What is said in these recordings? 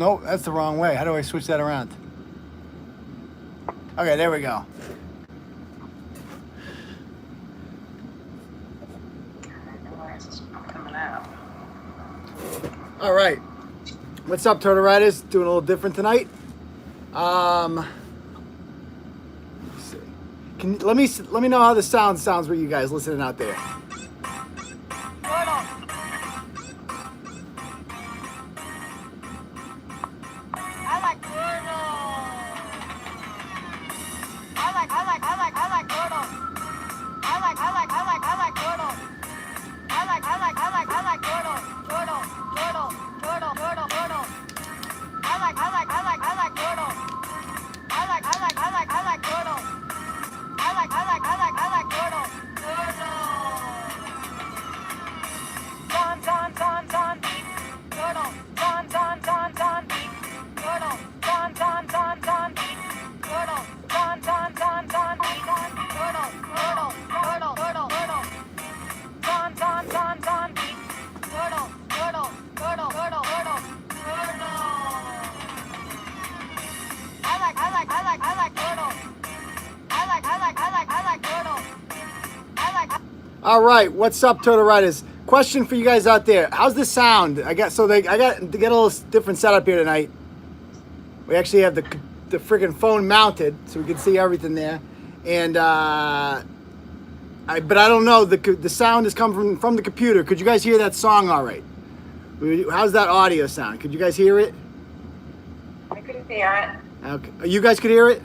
Nope, that's the wrong way. How do I switch that around? Okay, there we go. Coming out. All right. What's up, Turtle Riders? Doing a little different tonight. Let's see. Let me know how the sounds for you guys listening out there. All right, what's up, Turtle Riders? Question for you guys out there: how's the sound? I got to get a little different setup here tonight. We actually have the freaking phone mounted, so we can see everything there. And but I don't know, the sound is coming from the computer. Could you guys hear that song all right? How's that audio sound? Could you guys hear it? I could hear it. Okay, you guys could hear it.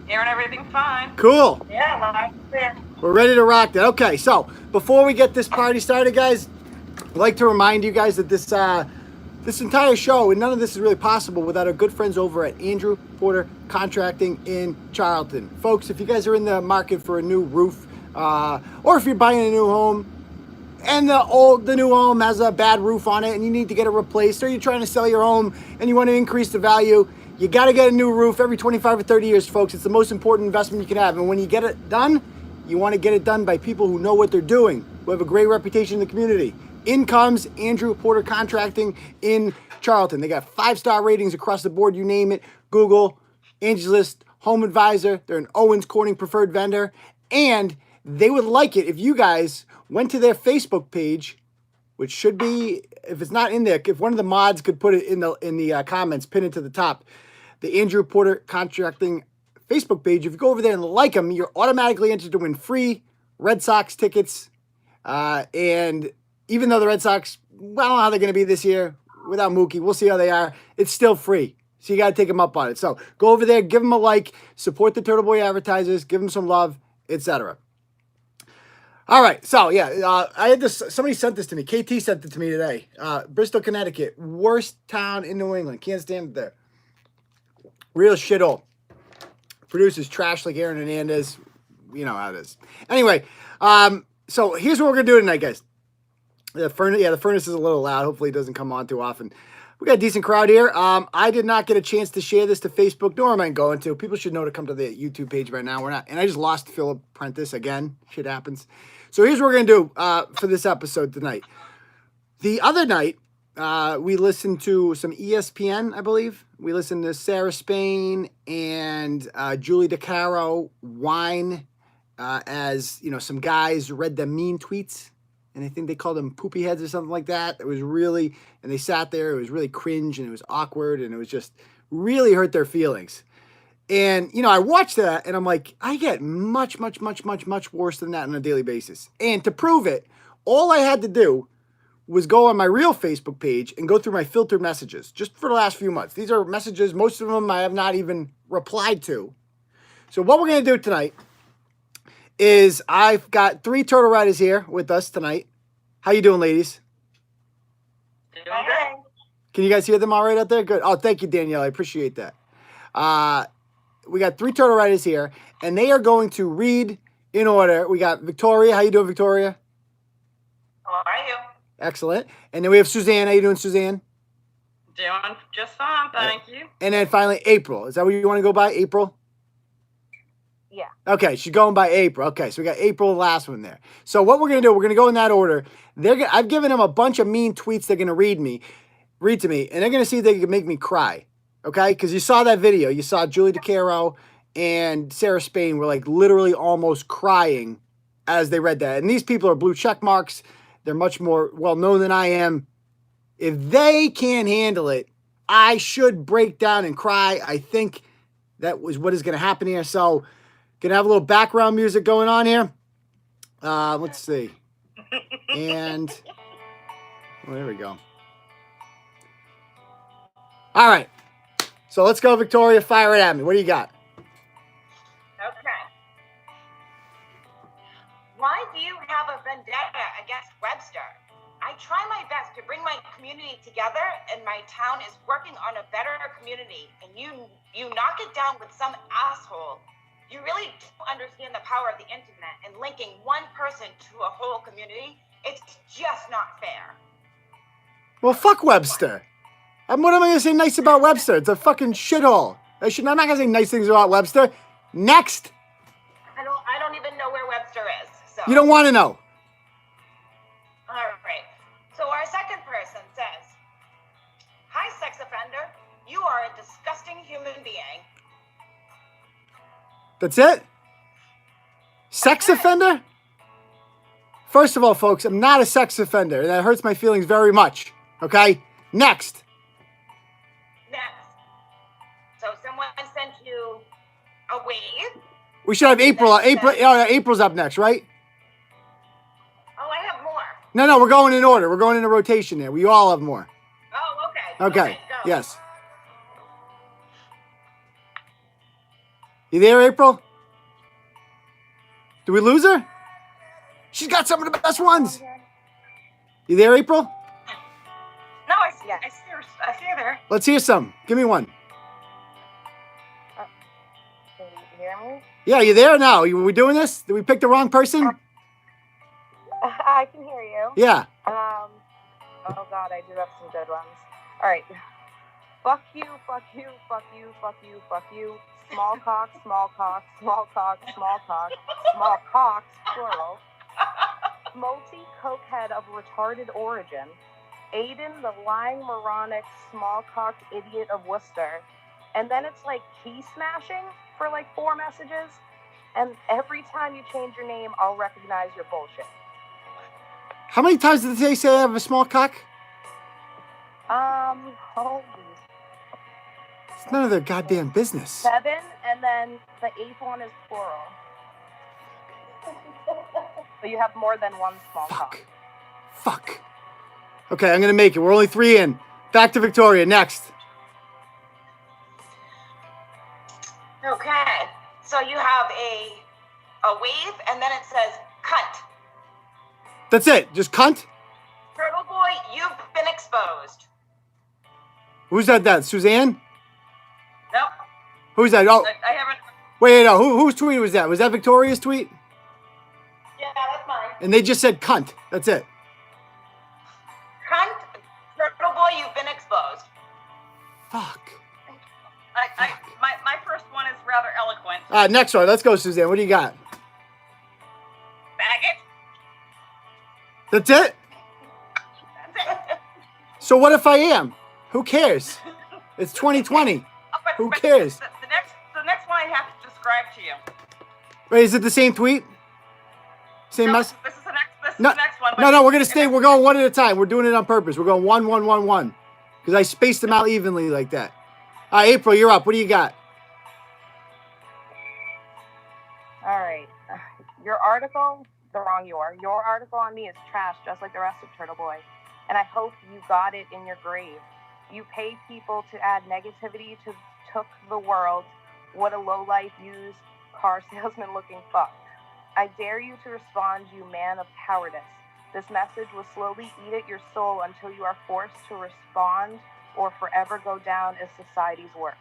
Hearing everything fine. Cool. Yeah, loud and clear. We're ready to rock that. Okay, so before we get this party started, guys, I'd like to remind you guys that this entire show, and none of this is really possible without our good friends over at Andrew Porter Contracting in Charlton. Folks, if you guys are in the market for a new roof, or if you're buying a new home, and the new home has a bad roof on it and you need to get it replaced, or you're trying to sell your home and you want to increase the value, you got to get a new roof every 25 or 30 years, folks. It's the most important investment you can have. And when you get it done, you want to get it done by people who know what they're doing, who have a great reputation in the community. In comes Andrew Porter Contracting in Charlton. They got 5-star ratings across the board. You name it. Google, Angie's List, Home Advisor. They're an Owens Corning preferred vendor. And they would like it if you guys went to their Facebook page, which should be, if it's not in there, if one of the mods could put it in the comments, pin it to the top. The Andrew Porter Contracting Facebook page. If you go over there and like them, you're automatically entered to win free Red Sox tickets. And even though the Red Sox, well, I don't know how they're going to be this year without Mookie. We'll see how they are. It's still free. So you got to take them up on it. So go over there, give them a like, support the Turtleboy advertisers, give them some love, etc. All right. So, yeah, I had this. Somebody sent this to me. KT sent it to me today. Bristol, Connecticut. Worst town in New England. Can't stand it there. Real shithole. Produces trash like Aaron Hernandez. You know how it is. Anyway, so here's what we're going to do tonight, guys. The furnace is a little loud. Hopefully it doesn't come on too often. We got a decent crowd here. I did not get a chance to share this to Facebook, nor am I going to. People should know to come to the YouTube page right now. We're not. And I just lost Philip Prentice again. Shit happens. So here's what we're going to do for this episode tonight. The other night, we listened to some ESPN, I believe. We listened to Sarah Spain and Julie DeCaro whine as, some guys read the mean tweets. And I think they called them poopy heads or something like that. It was really, and they sat there. It was really cringe and it was awkward and it was just really hurt their feelings. And, I watched that and I'm like, I get much, much, much, much, much worse than that on a daily basis. And to prove it, all I had to do was go on my real Facebook page and go through my filtered messages just for the last few months. These are messages, most of them I have not even replied to. So what we're going to do tonight is I've got 3 Turtle Riders here with us tonight. How you doing, ladies? Doing great. Can you guys hear them all right out there? Good. Oh, thank you, Danielle. I appreciate that. We got 3 Turtle Riders here, and they are going to read in order. We got Victoria. How you doing, Victoria? How are you? Excellent. And then we have Suzanne. How you doing, Suzanne? Doing just fine, thank you. And then finally, April. Is that what you want to go by, April? Yeah. Okay, she's going by April. Okay, so we got April, the last one there. So what we're going to do, we're going to go in that order. I've given them a bunch of mean tweets they're going to read me. read to me, and they're going to see if they can make me cry. Okay? Because you saw that video. You saw Julie DeCaro and Sarah Spain were like literally almost crying as they read that. And these people are blue check marks. They're much more well known than I am. If they can't handle it, I should break down and cry. I think that was what is going to happen here. So, going to have a little background music going on here. Let's see. And, well, there we go. All right. So, let's go, Victoria. Fire it at me. What do you got? Okay. Why do you have a vendetta against Webster? I try my best to bring my community together, and my town is working on a better community, and you knock it down with some asshole. You really don't understand the power of the internet and linking one person to a whole community. It's just not fair. Well, fuck Webster. What am I going to say nice about Webster? It's a fucking shithole. I'm not going to say nice things about Webster. Next. I don't even know where Webster is. So You don't want to know. All right. So our second person says, "Hi, sex offender. You are a disgusting human being." That's it? Sex offender? First of all, folks, I'm not a sex offender, and that hurts my feelings very much. Okay? Next. Next. So someone sent you a wave. We should have April. April's up next, right? Oh, I have more. No, we're going in order. We're going in a rotation there. We all have more. Oh, okay. Okay. Go. Yes. You there, April? Did we lose her? She's got some of the best ones. You there, April? No, I see. Yes. I see her there. Let's hear some. Give me one. Can you hear me? Yeah, you there now? Are we doing this? Did we pick the wrong person? I can hear you. Yeah. Oh God, I do have some good ones. All right. Fuck you, fuck you, fuck you, fuck you, fuck you. Small cock, small cock, small cock, small cock, small cocks, plural. Multi cokehead of retarded origin. Aiden, the lying moronic small cocked idiot of Worcester. And then it's like key smashing for like 4 messages. And every time you change your name, I'll recognize your bullshit. How many times did they say I have a small cock? Holy. It's none of their goddamn business. 7, and then the 8th one is plural. So you have more than one small cock. Fuck. Okay, I'm gonna make it. We're only 3 in. Back to Victoria. Next. Okay. So you have a wave, and then it says cunt. That's it. Just cunt. Turtleboy, you've been exposed. Who's that? Suzanne? Nope. Who's that? Oh, I haven't. wait, no. Whose tweet was that? Was that Victoria's tweet? Yeah, that's mine. And they just said cunt. That's it. Cunt, Turtleboy, you've been exposed. Fuck. My first one is rather eloquent. Next one. Let's go, Suzanne. What do you got? Faggot. That's it? That's it. So what if I am? Who cares? It's 2020. Who cares? The next one I have to describe to you. Wait, is it the same tweet? Same No, mess? this is the next one. No, we're going one at a time. We're doing it on purpose. We're going 1, 1, 1, 1. Because I spaced them out evenly like that. All right, April, you're up. What do you got? All right. Your article, your article on me is trash, just like the rest of Turtleboy. And I hope you got it in your grave. You pay people to add negativity to Took the World. What a lowlife used car salesman looking fuck. I dare you to respond, you man of cowardice. This message will slowly eat at your soul until you are forced to respond or forever go down as society's worst.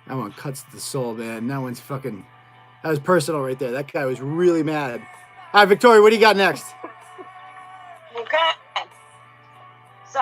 That one cuts to the soul, man. That one's fucking... That was personal right there. That guy was really mad. All right, Victoria, what do you got next? Okay. So,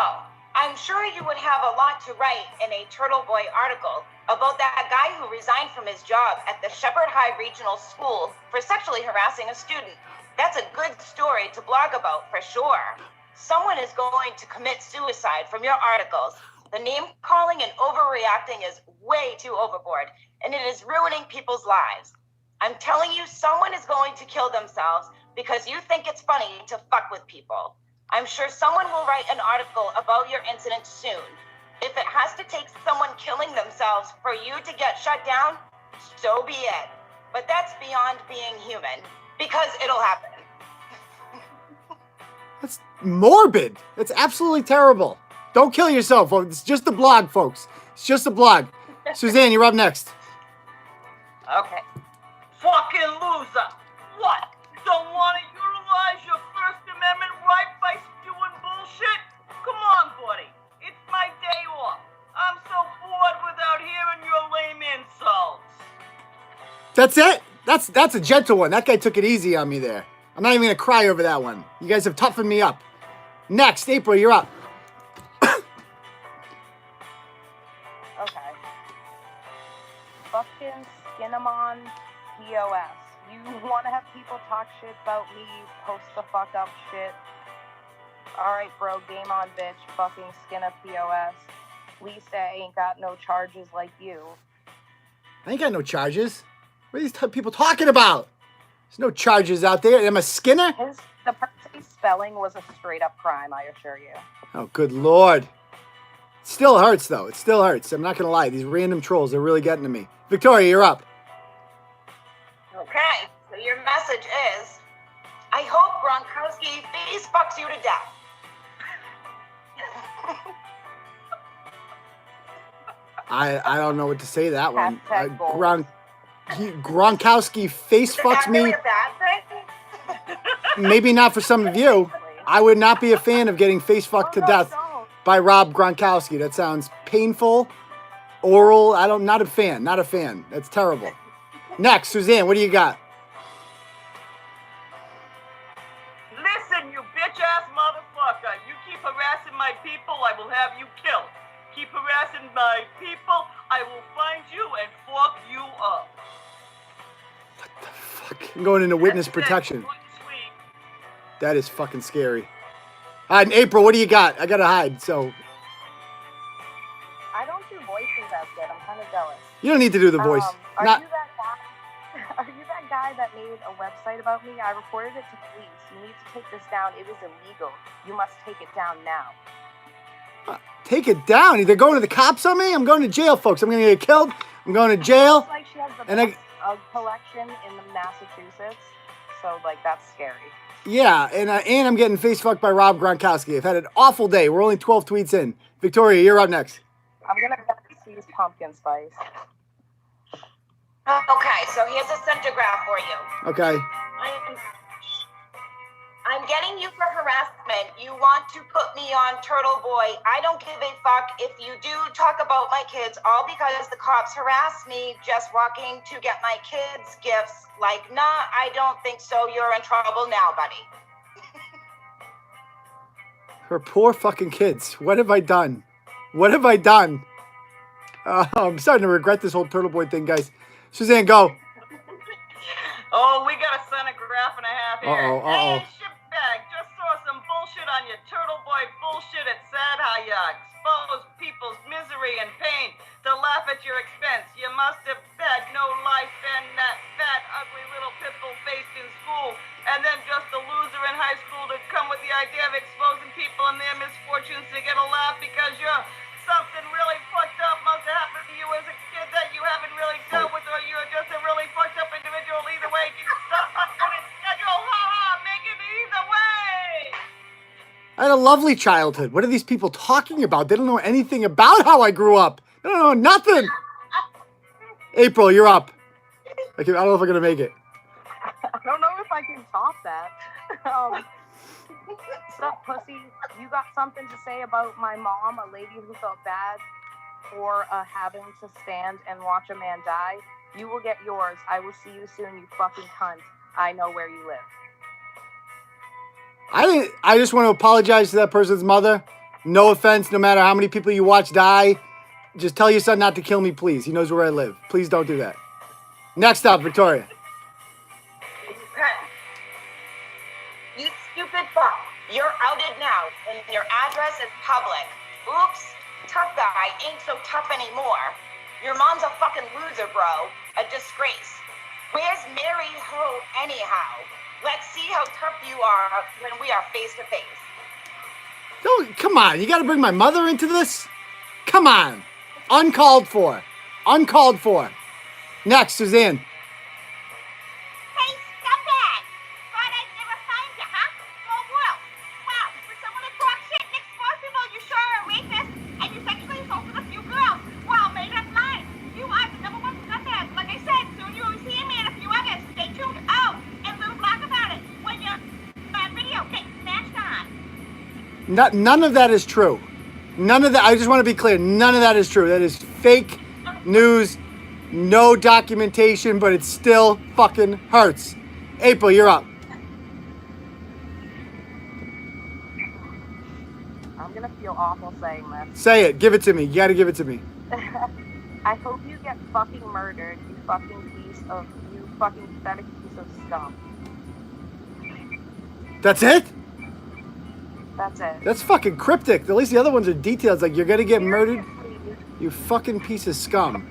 I'm sure you would have a lot to write in a Turtleboy article about that guy who resigned from his job at the Shepherd High Regional School for sexually harassing a student. That's a good story to blog about for sure. Someone is going to commit suicide from your articles. The name calling and overreacting is way too overboard, and it is ruining people's lives. I'm telling you, someone is going to kill themselves because you think it's funny to fuck with people. I'm sure someone will write an article about your incident soon. If it has to take someone killing themselves for you to get shut down, so be it. But that's beyond being human, because it'll happen. That's morbid. That's absolutely terrible. Don't kill yourself, folks. It's just a blog, folks. It's just a blog. Suzanne, you're up next. Okay. Fucking loser. What? Don't want to utilize your First Amendment right by spewing bullshit? Come on, buddy. It's my day off. I'm so bored without hearing your lame insults. That's it? That's a gentle one. That guy took it easy on me there. I'm not even going to cry over that one. You guys have toughened me up. Next, April, you're up. Okay. Fucking Skinamon POS. You want to have people talk shit about me, post the fuck up shit. Alright, bro, game on, bitch. Fucking Skinna POS. Lisa ain't got no charges like you. I ain't got no charges. What are these people talking about? There's no charges out there. Am I Skinner? The person's spelling was a straight up crime, I assure you. Oh, good Lord. It still hurts, though. It still hurts. I'm not going to lie. These random trolls are really getting to me. Victoria, you're up. Okay, so your message is, I hope Gronkowski face fucks you to death. I don't know what to say to that one. Hashtag goals. Gronkowski face fucks me. Is that really a bad thing? Maybe not for some of you. I would not be a fan of getting face fucked to death by Rob Gronkowski. That sounds painful, oral. Not a fan. Not a fan. That's terrible. Next, Suzanne, what do you got? Listen, you bitch-ass motherfucker. You keep harassing my people, I will have you killed. Keep harassing my people, I will find you and fuck you up. What the fuck? I'm going into witness That's it. protection. Short and sweet. That is fucking scary. All right, April, what do you got? I got to hide, so. I don't do voices as good. I'm kind of jealous. You don't need to do the voice. Are Not. you that guy? Are you that guy that made a website about me? I reported it to police. You need to take this down. It is illegal. You must take it down now. Take it down. They're going to the cops on me. I'm going to jail, folks. I'm going to get killed. I'm going to jail. It's like she has the And best collection in the Massachusetts. So, like, that's scary. Yeah, and I'm getting face fucked by Rob Gronkowski. I've had an awful day. We're only 12 tweets in. Victoria, you're up next. I'm going to use pumpkin spice. Okay, so here's a centograph for you. Okay. I'm getting you for harassment. You want to put me on Turtleboy. I don't give a fuck if you do talk about my kids, all because the cops harass me just walking to get my kids gifts. Like, nah, I don't think so. You're in trouble now, buddy. Her poor fucking kids. What have I done? What have I done? I'm starting to regret this whole Turtleboy thing, guys. Suzanne, go. Oh, we got a centograph and a half here. Uh-oh. Hey, shitbag, just saw some bullshit on your Turtleboy bullshit. It said how you expose people's misery and pain to laugh at your expense. You must have had no life and that fat, ugly little pitbull faced in school, and then just a loser in high school to come with the idea of exposing people and their misfortunes to get a laugh because you're something really fucked up must have happened to you as a kid that you haven't really dealt with, or you're just a really fucked up individual. Either way, you stop on schedule. Ha ha, make it either way. I had a lovely childhood. What are these people talking about? They don't know anything about how I grew up. They don't know nothing. April, you're up. I don't know if I'm going to make it. I don't know if I can top that. Sup, pussy? You got something to say about my mom, a lady who felt bad for having to stand and watch a man die? You will get yours. I will see you soon, you fucking cunt. I know where you live. I just want to apologize to that person's mother. No offense, no matter how many people you watch die. Just tell your son not to kill me, please. He knows where I live. Please don't do that. Next up, Victoria. You stupid fuck. You're outed now, and your address is public. Oops, tough guy ain't so tough anymore. Your mom's a fucking loser, bro. A disgrace. Where's Mary Ho anyhow? Let's see how tough you are when we are face to face. Don't, come on, you got to bring my mother into this? Come on. Uncalled for. Uncalled for. Next, Suzanne. Hey, scumbag! Thought I'd never find you, huh? Small world. Wow, for someone to talk shit and expose people, you sure are a rapist, and you sexually assaulted a few girls. Wow, made up line. You are the number one scumbag. Like I said, soon you will see me and a few others. Stay tuned. Oh, and little black about it. When your video gets smashed on. None of that is true. None of that. I just want to be clear. None of that is true. That is fake news. No documentation, but it still fucking hurts. April, you're up. I'm gonna feel awful saying this. Say it. Give it to me. You got to give it to me. I hope you get fucking murdered, you fucking pathetic piece of scum. That's it? That's it. That's fucking cryptic. At least the other ones are details. Like, you're going to get murdered? Seriously, You fucking piece of scum.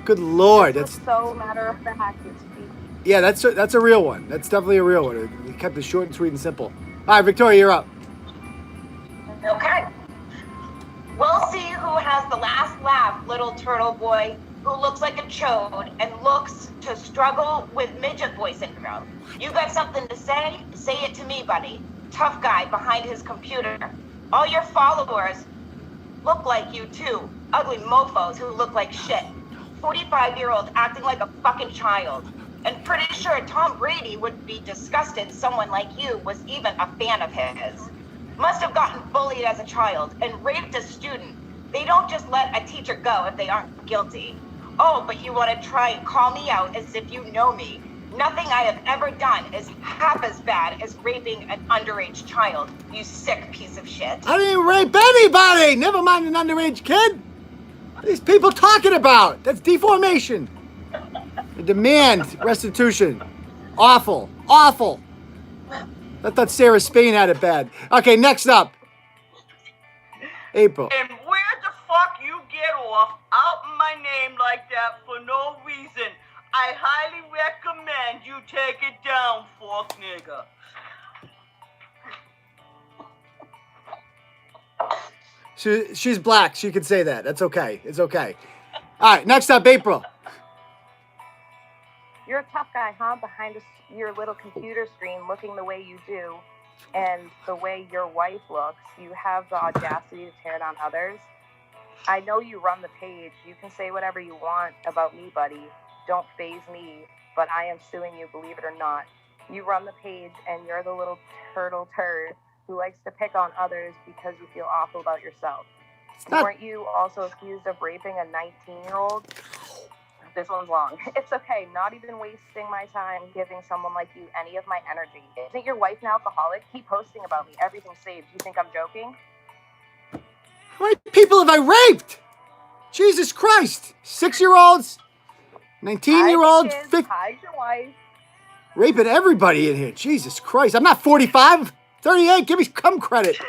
Good Lord. it's That's so matter of fact. It's Yeah, that's a real one. That's definitely a real one. You kept it short and sweet and simple. All right, Victoria, you're up. Okay. We'll see who has the last laugh, little turtle boy, who looks like a chode and looks to struggle with midget boy syndrome. You got something to say? Say it to me, buddy. Tough guy behind his computer. All your followers look like you too. Ugly mofos who look like shit. 45-year-old acting like a fucking child. And pretty sure Tom Brady would be disgusted someone like you was even a fan of his. Must have gotten bullied as a child and raped a student. They don't just let a teacher go if they aren't guilty. Oh, but you want to try and call me out as if you know me. Nothing I have ever done is half as bad as raping an underage child, you sick piece of shit. I didn't rape anybody. Never mind an underage kid. What are these people talking about? That's deformation. I demand restitution. Awful. Awful. I thought Sarah Spain had it bad. Okay, next up. April. And where the fuck you get off out my name like that for no reason? I highly recommend you take it down, fork nigga. She's black. She can say that. That's okay. It's okay. All right, next up, April. You're a tough guy, huh? Behind your little computer screen looking the way you do and the way your wife looks, you have the audacity to tear down others. I know you run the page. You can say whatever you want about me, buddy. Don't faze me, but I am suing you, believe it or not. You run the page and you're the little turtle turd who likes to pick on others because you feel awful about yourself. Weren't you also accused of raping a 19-year-old? This one's long. It's okay. Not even wasting my time giving someone like you any of my energy. Isn't your wife an alcoholic? Keep posting about me. Everything's saved. You think I'm joking? How many people have I raped? Jesus Christ. 6-year-olds, 19-year-olds, Hide your wife. raping everybody in here. Jesus Christ. I'm not 45, 38. Give me some credit.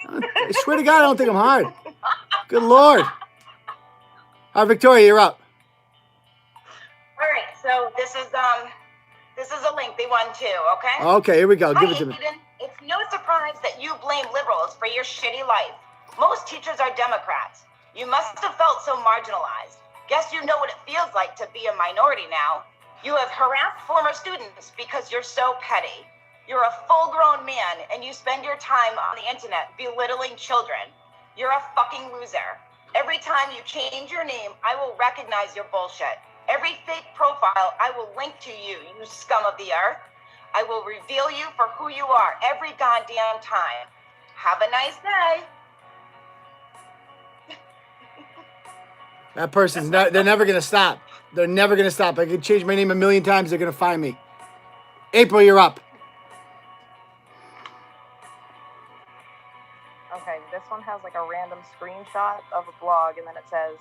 I swear to God, I don't think I'm hard. Good Lord. All right, Victoria, you're up. All right, so this is a lengthy one too, okay? Okay, here we go. Give Hi, it to me. Aiden. It's no surprise that you blame liberals for your shitty life. Most teachers are Democrats. You must have felt so marginalized. Guess you know what it feels like to be a minority now. You have harassed former students because you're so petty. You're a full-grown man and you spend your time on the internet belittling children. You're a fucking loser. Every time you change your name, I will recognize your bullshit. Every fake profile, I will link to you, you scum of the earth. I will reveal you for who you are every goddamn time. Have a nice day. That person's not, they're never going to stop. They're never going to stop. I could change my name a million times. They're going to find me. April, you're up. Okay, this one has like a random screenshot of a blog, and then it says,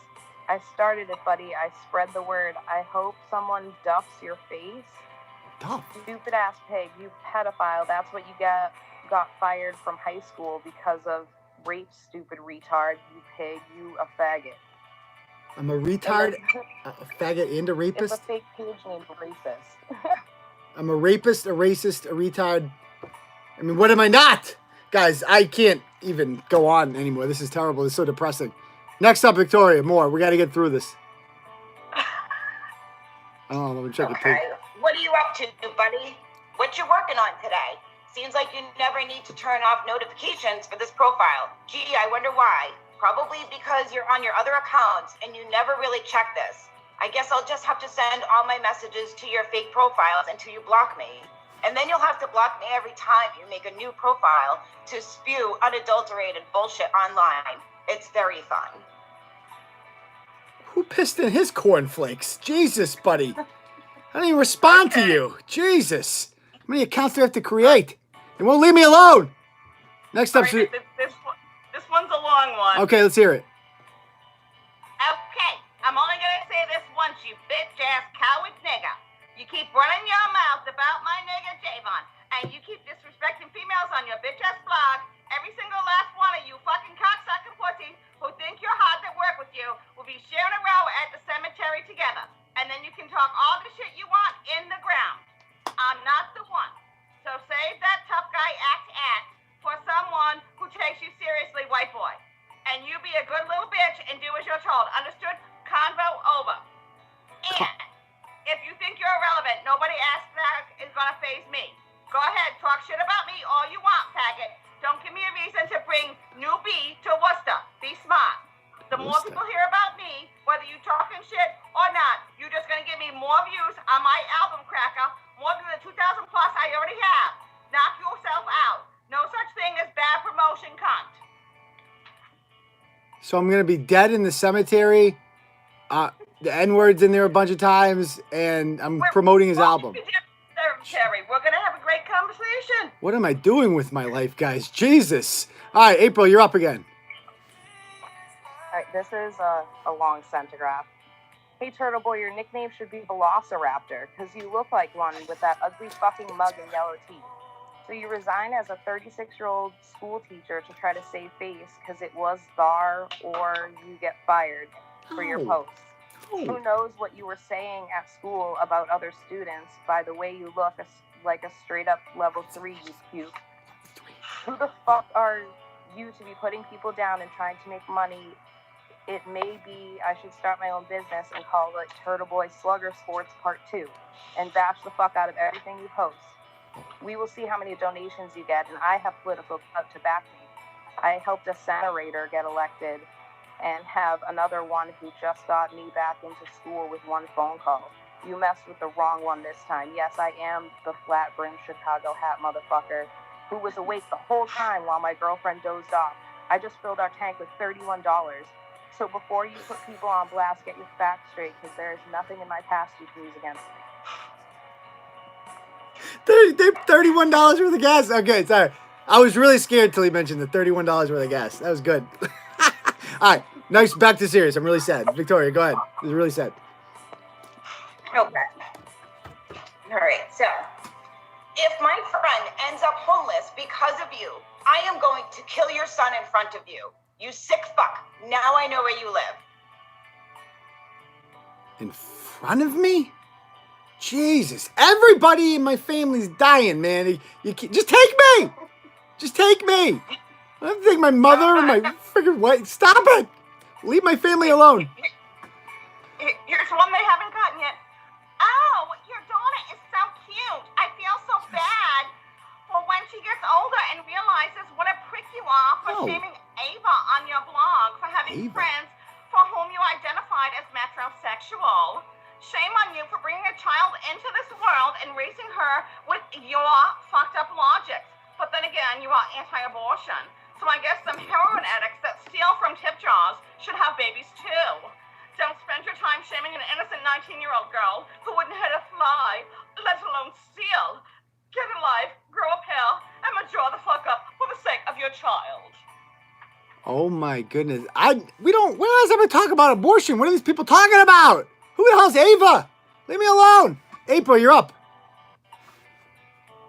I started it, buddy. I spread the word. I hope someone duffs your face. Duff. Stupid ass pig, you pedophile. That's what you get got fired from high school because of rape, stupid retard, you pig, you a faggot. I'm a retard, a faggot, and a It's rapist. a fake page named Racist. I'm a rapist, a racist, a retard. I mean, what am I not? Guys, I can't even go on anymore. This is terrible. This is so depressing. Next up, Victoria, more. We got to get through this. Oh, let me check the tape. Okay. What are you up to, buddy? What you working on today? Seems like you never need to turn off notifications for this profile. Gee, I wonder why. Probably because you're on your other accounts and you never really check this. I guess I'll just have to send all my messages to your fake profiles until you block me. And then you'll have to block me every time you make a new profile to spew unadulterated bullshit online. It's very fun. Who pissed in his cornflakes? Jesus, buddy. I didn't even respond to you. Jesus. How many accounts do I have to create? They won't leave me alone. Next up, Sorry, this one's a long one. okay, let's hear it. Okay, I'm only gonna say this once, you bitch-ass coward nigga. You keep running your mouth about my nigga Javon, and you keep disrespecting females on your bitch-ass blog. Every single last one of you fucking cocksucking pussies who think you're hard to work with you will be sharing a row at the cemetery together. And then you can talk all the shit you want in the ground. I'm not the one. So save that tough guy act for someone who takes you seriously, white boy. And you be a good little bitch and do as you're told. Understood? Convo over. And if you think you're irrelevant, nobody asked that is gonna faze me. Go ahead, talk shit about me all you want, faggot. Don't give me a reason to bring new B to Worcester. Be smart. The more Worcester. people hear about me, whether you talking shit or not, you're just gonna give me more views on my album cracker, more than the 2,000 plus I already have. Knock yourself out. No such thing as bad promotion, cunt. So I'm going to be dead in the cemetery. The N-word's in there a bunch of times, and I'm promoting his album. Terry, we're gonna have a great conversation. What am I doing with my life, guys? Jesus. All right, April, you're up again. All right, this is a long centigraph. Hey, Turtleboy, your nickname should be Velociraptor, because you look like one with that ugly fucking mug and yellow teeth. So you resign as a 36-year-old school teacher to try to save face, because it was bar, or you get fired for your Oh. posts. Oh. Who knows what you were saying at school about other students by the way you look like a straight-up level 3, you puke. Who the fuck are you to be putting people down and trying to make money? It may be I should start my own business and call it Turtleboy Slugger Sports Part 2 and bash the fuck out of everything you post. We will see how many donations you get, and I have political clout to back me. I helped a senator get elected and have another one who just got me back into school with one phone call. You messed with the wrong one this time. Yes, I am the flat-brimmed Chicago hat motherfucker who was awake the whole time while my girlfriend dozed off. I just filled our tank with $31. So before you put people on blast, get your facts straight, because there is nothing in my past you can use against me. $31 worth of gas. Okay, sorry. I was really scared till he mentioned the $31 worth of gas. That was good. All right, nice. Back to serious. I'm really sad. Victoria, go ahead. This is really sad. Okay. All right. So, if my friend ends up homeless because of you, I am going to kill your son in front of you. You sick fuck. Now I know where you live. In front of me? Jesus. Everybody in my family's dying, man. You can't, just take me. Just take me. I don't think my mother and my freaking wife. Stop it. Leave my family alone. Here's one they haven't gotten yet. Oh, your daughter is so cute. I feel so bad for when she gets older and realizes what a prick you are for Oh. shaming Ava on your blog for having Ava. friends for whom you identified as metrosexual. Shame on you for bringing a child into this world and raising her with your fucked up logic. But then again, you are anti-abortion. So I guess some heroin addicts that steal from tip jars should have babies too. Don't spend your time shaming an innocent 19-year-old girl who wouldn't hit a fly, let alone steal. Get a life, grow a pair, and mature the fuck up for the sake of your child. Oh my goodness. We're not ever talk about abortion. What are these people talking about? Who the hell's Ava? Leave me alone. April, you're up.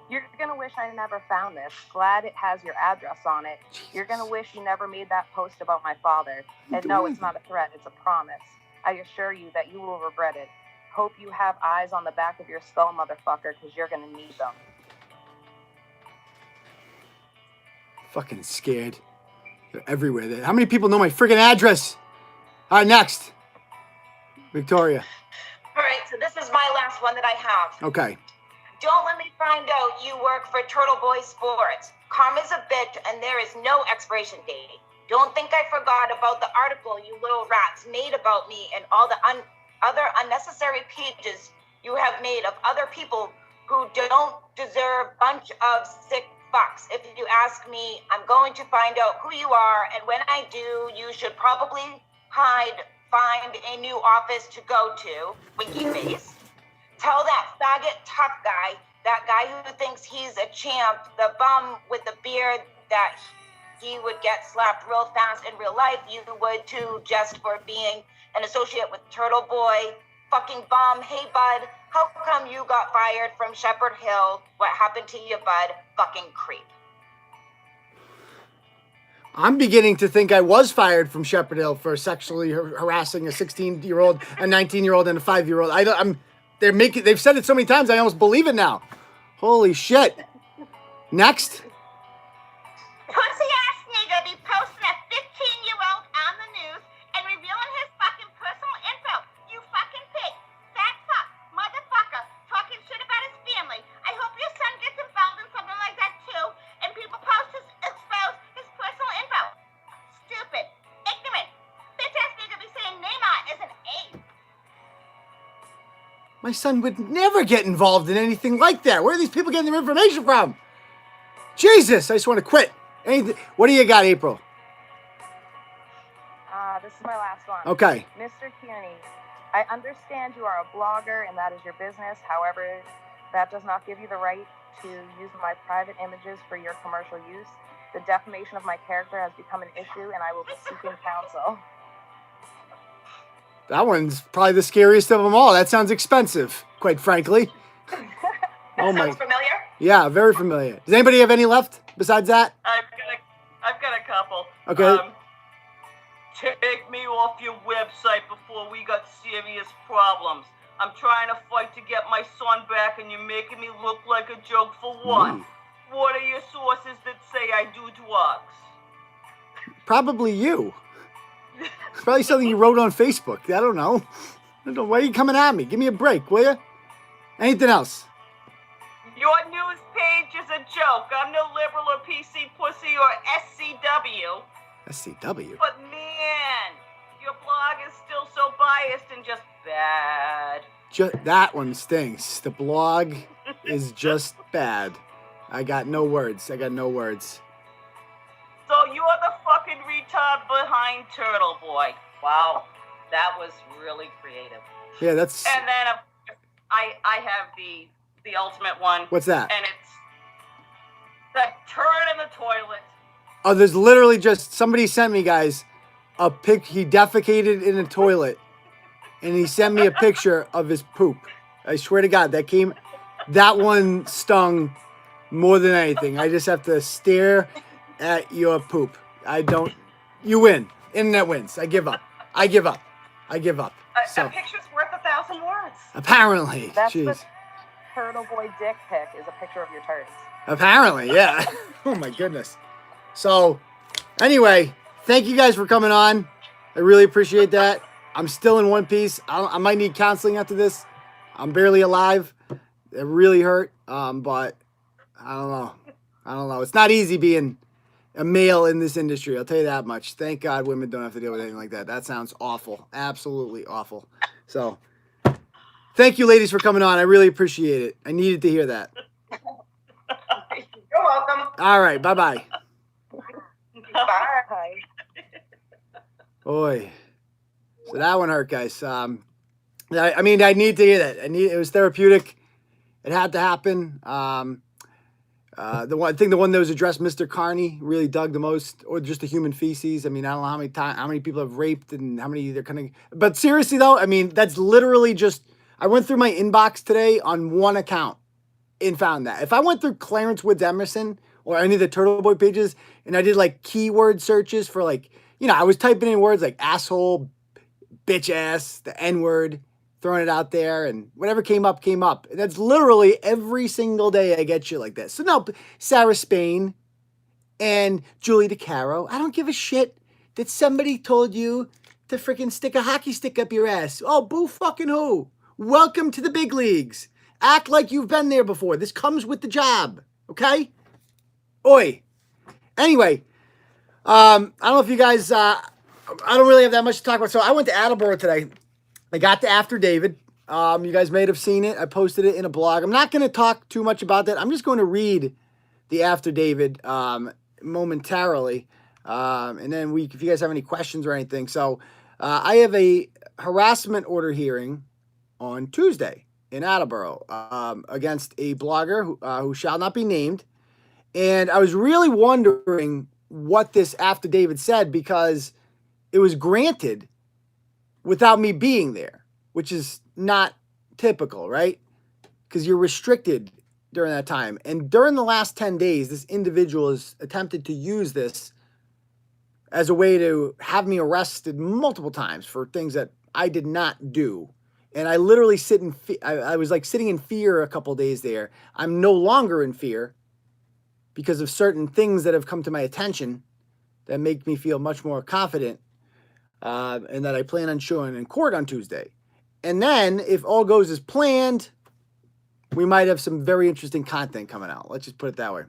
You're going to wish I never found this. Glad it has your address on it. You're gonna wish you never made that post about my father. And no, it's not a threat, it's a promise. I assure you that you will regret it. Hope you have eyes on the back of your skull, motherfucker, because you're gonna need them. Fucking scared. They're everywhere. How many people know my friggin' address? All right, next. Victoria. All right, so this is my last one that I have. Okay. Don't let me find out you work for Turtleboy Sports. Karma's a bitch, and there is no expiration date. Don't think I forgot about the article you little rats made about me and all the other unnecessary pages you have made of other people who don't deserve bunch of sick fucks. If you ask me, I'm going to find out who you are, and when I do, you should probably find a new office to go to. Winky face. Tell that faggot tough guy, that guy who thinks he's a champ, the bum with the beard, that he would get slapped real fast in real life. You would too, just for being an associate with Turtleboy. Fucking bum. Hey, bud, how come you got fired from Shepherd Hill? What happened to you, bud? Fucking creep. I'm beginning to think I was fired from Shepherd Hill for sexually harassing a 16-year-old, a 19-year-old, and a 5-year-old. They've said it so many times, I almost believe it now. Holy shit. Next. Pussy ass nigga be posting a 15-year-old on the news and revealing his fucking personal info. You fucking pig. Fat fuck. Motherfucker. Talking shit about his family. I hope your son gets involved in something like that too, and people expose his personal info. Stupid. Ignorant. Bitch ass nigga be saying Neymar is an ape. My son would never get involved in anything like that. Where are these people getting their information from? Jesus, I just want to quit. What do you got, April? This is my last one. Okay. Mr. Kearney, I understand you are a blogger and that is your business. However, that does not give you the right to use my private images for your commercial use. The defamation of my character has become an issue and I will be seeking counsel. That one's probably the scariest of them all. That sounds expensive, quite frankly. Oh my. Sounds familiar? Yeah, very familiar. Does anybody have any left besides that? I've got a couple. Okay. Take me off your website before we got serious problems. I'm trying to fight to get my son back, and you're making me look like a joke for what? What are your sources that say I do drugs? Probably you. It's probably something you wrote on Facebook. I don't know. Why are you coming at me? Give me a break, will you? Anything else? Your news page is a joke. I'm no liberal or PC pussy or SCW. SCW? But man, your blog is still so biased and just bad. That one stings. The blog is just bad. I got no words. So you're the fucking retard behind Turtleboy. Wow, that was really creative. Yeah, that's... And then I have the ultimate one. What's that? And it's the turd in the toilet. Oh, there's literally just... Somebody sent me, guys, a pic. He defecated in a toilet. And he sent me a picture of his poop. I swear to God, that one stung more than anything. I just have to stare at your poop. You win. Internet wins. I give up. A picture's worth 1,000 words. Apparently. That's Jeez. the Turtleboy dick pic is a picture of your turds. Apparently, yeah. Oh my goodness. So, anyway, thank you guys for coming on. I really appreciate that. I'm still in one piece. I might need counseling after this. I'm barely alive. It really hurt. But I don't know. It's not easy being a male in this industry. I'll tell you that much. Thank God women don't have to deal with anything like that. That sounds awful. Absolutely awful. So, thank you, ladies, for coming on. I really appreciate it. I needed to hear that. You're welcome. All right. Bye-bye. Bye. Boy. So that one hurt, guys. I mean, I need to hear that. It was therapeutic. It had to happen. The one that was addressed, Mr. Carney, really dug the most, or just the human feces. I mean, I don't know how many people have raped and how many they're kind of. But seriously though, I mean, that's literally just. I went through my inbox today on one account, and found that. If I went through Clarence Woods Emerson or any of the Turtle Boy pages and I did like keyword searches for like, I was typing in words like asshole, bitch ass, the N word, throwing it out there, and whatever came up, came up. That's literally every single day I get shit like that. So no, Sarah Spain and Julie DeCaro, I don't give a shit that somebody told you to freaking stick a hockey stick up your ass. Oh, boo fucking who? Welcome to the big leagues. Act like you've been there before. This comes with the job, okay? Oi. Anyway, I don't know if you guys, I don't really have that much to talk about. So I went to Attleboro today. I got to After David. You guys may have seen it. I posted it in a blog. I'm not going to talk too much about that. I'm just going to read the After David momentarily. And then if you guys have any questions or anything. So I have a harassment order hearing on Tuesday in Attleboro against a blogger who shall not be named. And I was really wondering what this affidavit said because it was granted without me being there, which is not typical, right? Because you're restricted during that time. And during the last 10 days, this individual has attempted to use this as a way to have me arrested multiple times for things that I did not do. And I literally I was like sitting in fear a couple days there. I'm no longer in fear because of certain things that have come to my attention that make me feel much more confident and that I plan on showing in court on Tuesday. And then, if all goes as planned, we might have some very interesting content coming out. Let's just put it that way.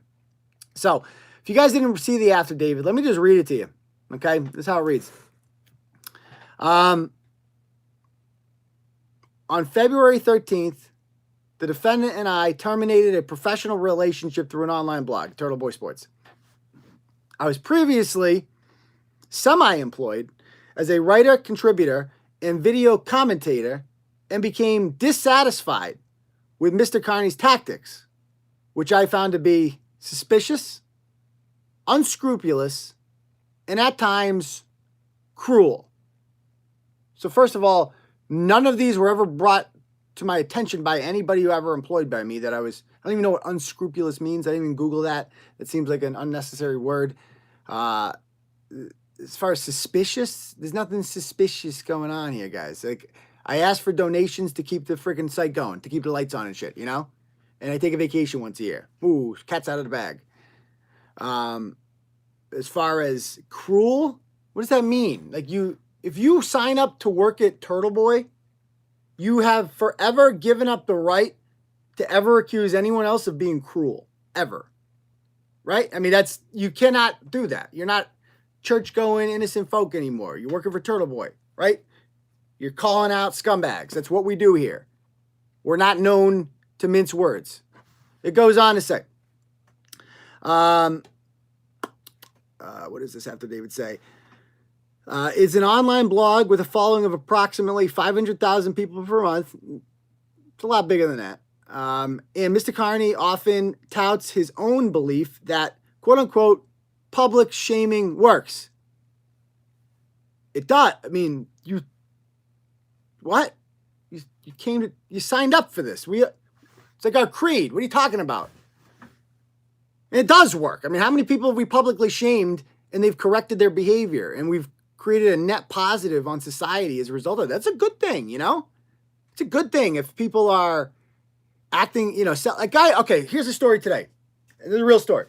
So, if you guys didn't see the affidavit, let me just read it to you. Okay? This is how it reads. On February 13th, the defendant and I terminated a professional relationship through an online blog, Turtleboy Sports. I was previously semi-employed as a writer, contributor, and video commentator and became dissatisfied with Mr. Carney's tactics, which I found to be suspicious, unscrupulous, and at times cruel. So first of all, none of these were ever brought to my attention by anybody who ever employed by me I don't even know what unscrupulous means. I didn't even Google that. It seems like an unnecessary word. As far as suspicious, there's nothing suspicious going on here, guys. Like, I asked for donations to keep the freaking site going, to keep the lights on and shit, And I take a vacation once a year. Ooh, cat's out of the bag. As far as cruel, what does that mean? Like, if you sign up to work at Turtleboy, you have forever given up the right to ever accuse anyone else of being cruel. Ever. Right? I mean, you cannot do that. You're not church-going innocent folk anymore. You're working for Turtleboy, right? You're calling out scumbags. That's what we do here. We're not known to mince words. It goes on to say, what does this affidavit say? It's an online blog with a following of approximately 500,000 people per month. It's a lot bigger than that. And Mr. Carney often touts his own belief that, quote unquote, public shaming works. It does. I mean, you signed up for this. It's like our creed. What are you talking about? And it does work. I mean, how many people have we publicly shamed and they've corrected their behavior and we've created a net positive on society as a result of that? That's a good thing, It's a good thing if people are acting, okay, here's a story today. This is a real story.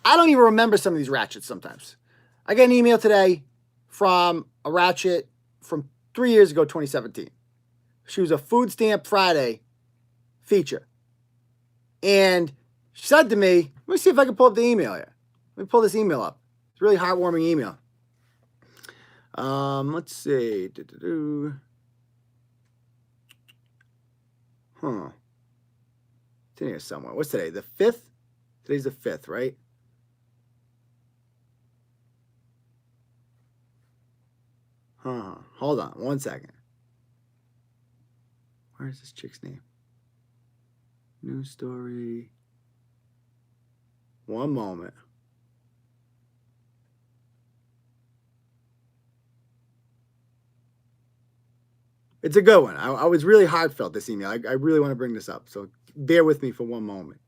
I don't even remember some of these ratchets sometimes. I got an email today from a ratchet from 3 years ago, 2017. She was a Food Stamp Friday feature. And she said to me, let me see if I can pull up the email here. Let me pull this email up. It's a really heartwarming email. Let's see. It's in here somewhere. What's today? The 5th? Today's the 5th, right? Hold on 1 second. Where's this chick's name? News story. One moment. It's a good one. I was really heartfelt, this email. I really want to bring this up. So bear with me for one moment.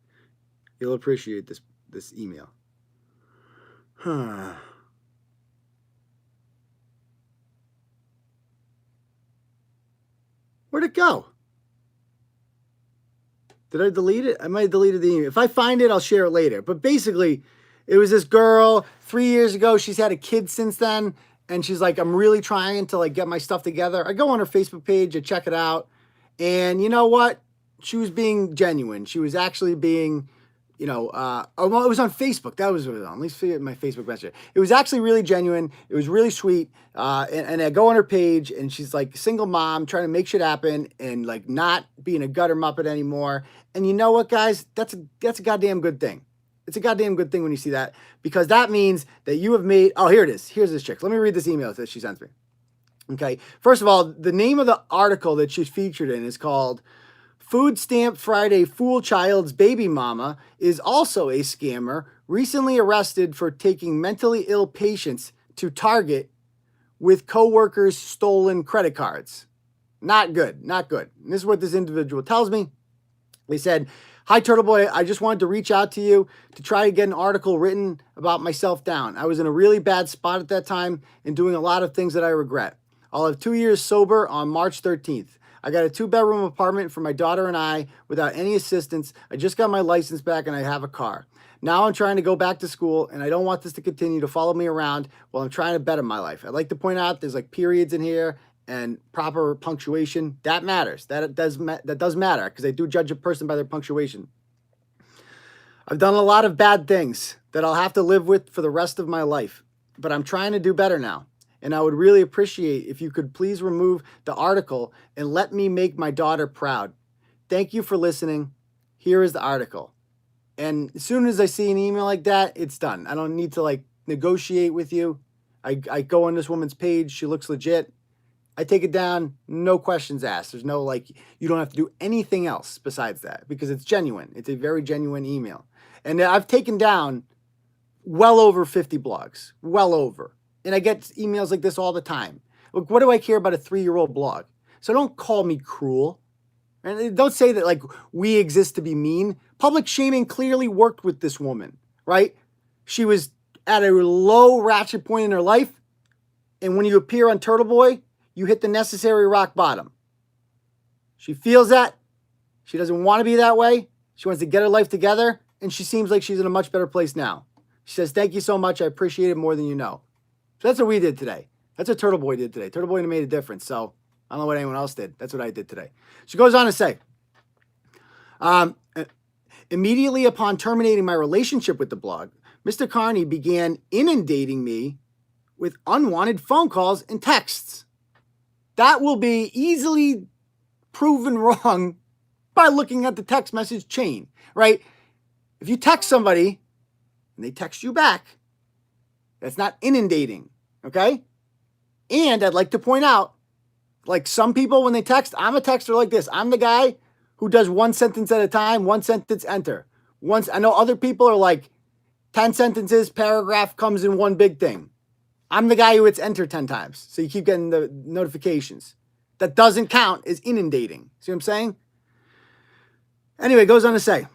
You'll appreciate this email. Huh. Where'd it go? Did I delete it? I might have deleted the email. If I find it, I'll share it later. But basically, it was this girl 3 years ago. She's had a kid since then. And she's like, I'm really trying to like get my stuff together. I go on her Facebook page, I check it out. And you know what? She was being genuine. She was actually being, you know, oh, well, it was on Facebook. That was what it was on. At least forget my Facebook message. It was actually really genuine. It was really sweet. And I go on her page and she's like single mom trying to make shit happen and like not being a gutter muppet anymore. And you know what, guys? That's a goddamn good thing. It's a goddamn good thing when you see that, because that means that you have made, oh, here it is. Here's this chick. Let me read this email that she sends me. Okay. First of all, the name of the article that she's featured in is called Food Stamp Friday Fool Child's Baby Mama is also a scammer, recently arrested for taking mentally ill patients to Target with coworkers' stolen credit cards. Not good. Not good. And this is what this individual tells me. They said, "Hi, Turtleboy. I just wanted to reach out to you to try to get an article written about myself down. I was in a really bad spot at that time and doing a lot of things that I regret. I'll have 2 years sober on March 13th. I got a 2-bedroom apartment for my daughter and I without any assistance. I just got my license back and I have a car. Now I'm trying to go back to school and I don't want this to continue to follow me around while I'm trying to better my life. I'd like to point out there's like periods in here and proper punctuation. That matters. That does matter, because they do judge a person by their punctuation. I've done a lot of bad things that I'll have to live with for the rest of my life, but I'm trying to do better now. And I would really appreciate if you could please remove the article and let me make my daughter proud. Thank you for listening. Here is the article." And as soon as I see an email like that, it's done. I don't need to like negotiate with you. I go on this woman's page. She looks legit. I take it down, no questions asked. There's no like, you don't have to do anything else besides that, because it's genuine. It's a very genuine email. And I've taken down well over 50 blogs, well over. And I get emails like this all the time. Look, what do I care about a 3-year-old blog? So don't call me cruel. And don't say that like we exist to be mean. Public shaming clearly worked with this woman, right? She was at a low ratchet point in her life. And when you appear on Turtleboy, you hit the necessary rock bottom. She feels that. She doesn't want to be that way. She wants to get her life together. And she seems like she's in a much better place now. She says, "Thank you so much. I appreciate it more than you know." So that's what we did today. That's what Turtleboy did today. Turtleboy made a difference. So I don't know what anyone else did. That's what I did today. She goes on to say, immediately upon terminating my relationship with the blog, Mr. Carney began inundating me with unwanted phone calls and texts. That will be easily proven wrong by looking at the text message chain, right? If you text somebody and they text you back, that's not inundating, okay? And I'd like to point out, like some people when they text, I'm a texter like this. I'm the guy who does one sentence at a time, one sentence enter. Once I know other people are like 10 sentences, paragraph comes in one big thing. I'm the guy who hits enter 10 times. So you keep getting the notifications. That doesn't count as inundating. See what I'm saying? Anyway, it goes on to say,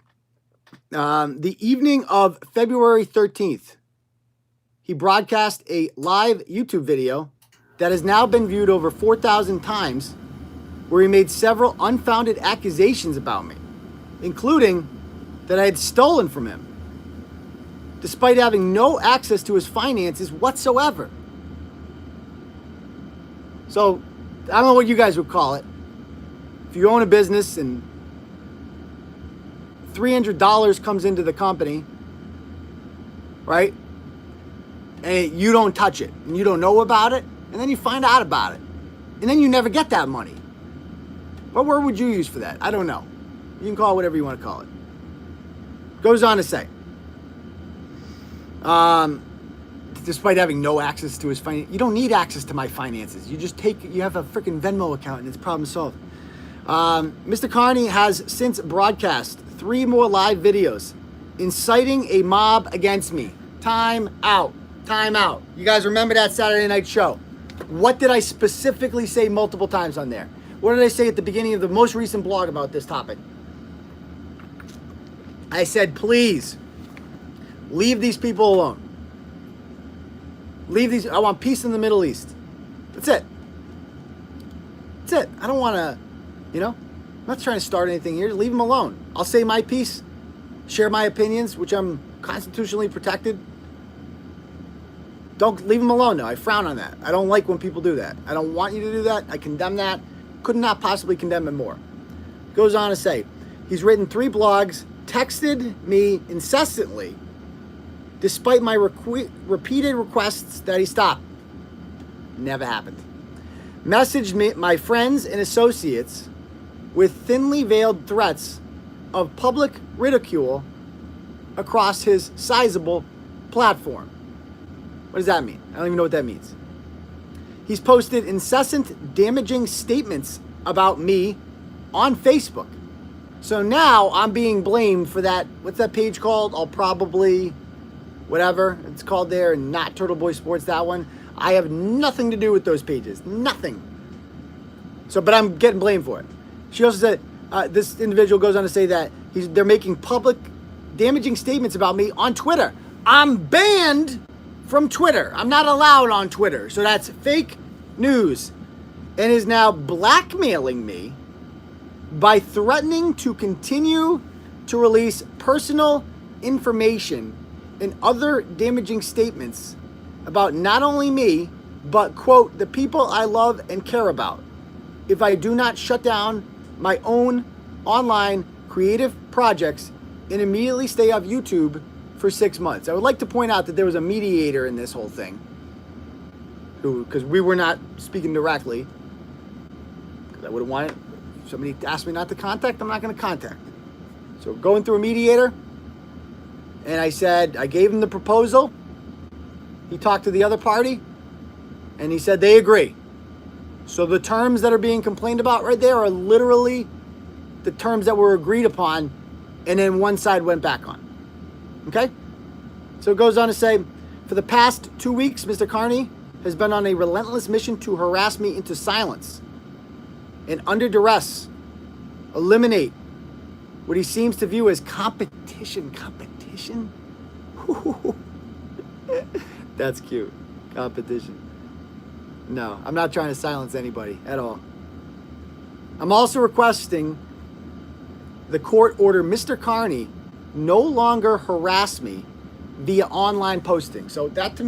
the evening of February 13th, he broadcast a live YouTube video that has now been viewed over 4,000 times, where he made several unfounded accusations about me, including that I had stolen from him, despite having no access to his finances whatsoever. So, I don't know what you guys would call it. If you own a business and $300 comes into the company, right? And you don't touch it, and you don't know about it, and then you find out about it, and then you never get that money. What word would you use for that? I don't know. You can call it whatever you want to call it. Goes on to say, despite having no access to his finances, you don't need access to my finances. You have a freaking Venmo account and it's problem solved. Mr. Carney has since broadcast 3 more live videos inciting a mob against me. Time out. Time out. You guys remember that Saturday night show? What did I specifically say multiple times on there? What did I say at the beginning of the most recent blog about this topic? I said, please, leave these people alone. Leave these. I want peace in the Middle East. That's it. That's it. I don't want to, I'm not trying to start anything here. Leave them alone. I'll say my piece, share my opinions, which I'm constitutionally protected. Don't leave them alone, though. I frown on that. I don't like when people do that. I don't want you to do that. I condemn that. Could not possibly condemn him more. Goes on to say, he's written 3 blogs, texted me incessantly, despite my repeated requests that he stop. Never happened. Messaged me, my friends and associates with thinly veiled threats of public ridicule across his sizable platform. What does that mean? I don't even know what that means. He's posted incessant damaging statements about me on Facebook. So now I'm being blamed for that. What's that page called? I'll probably, whatever it's called there, and not Turtleboy Sports, that one. I have nothing to do with those pages. Nothing. So, but I'm getting blamed for it. She also said, this individual goes on to say that they're making public damaging statements about me on Twitter. I'm banned from Twitter. I'm not allowed on Twitter. So that's fake news. And is now blackmailing me by threatening to continue to release personal information and other damaging statements about not only me, but, quote, the people I love and care about, if I do not shut down my own online creative projects and immediately stay off YouTube for 6 months. I would like to point out that there was a mediator in this whole thing, because we were not speaking directly, because I wouldn't want it. If somebody asked me not to contact, I'm not going to contact. So going through a mediator, and I gave him the proposal. He talked to the other party, and he said they agree. So the terms that are being complained about right there are literally the terms that were agreed upon, and then one side went back on. Okay? So it goes on to say, for the past 2 weeks, Mr. Carney has been on a relentless mission to harass me into silence and under duress eliminate what he seems to view as competition. Competition? That's cute. Competition. No, I'm not trying to silence anybody at all. I'm also requesting the court order Mr. Carney no longer harass me via online posting. So that to me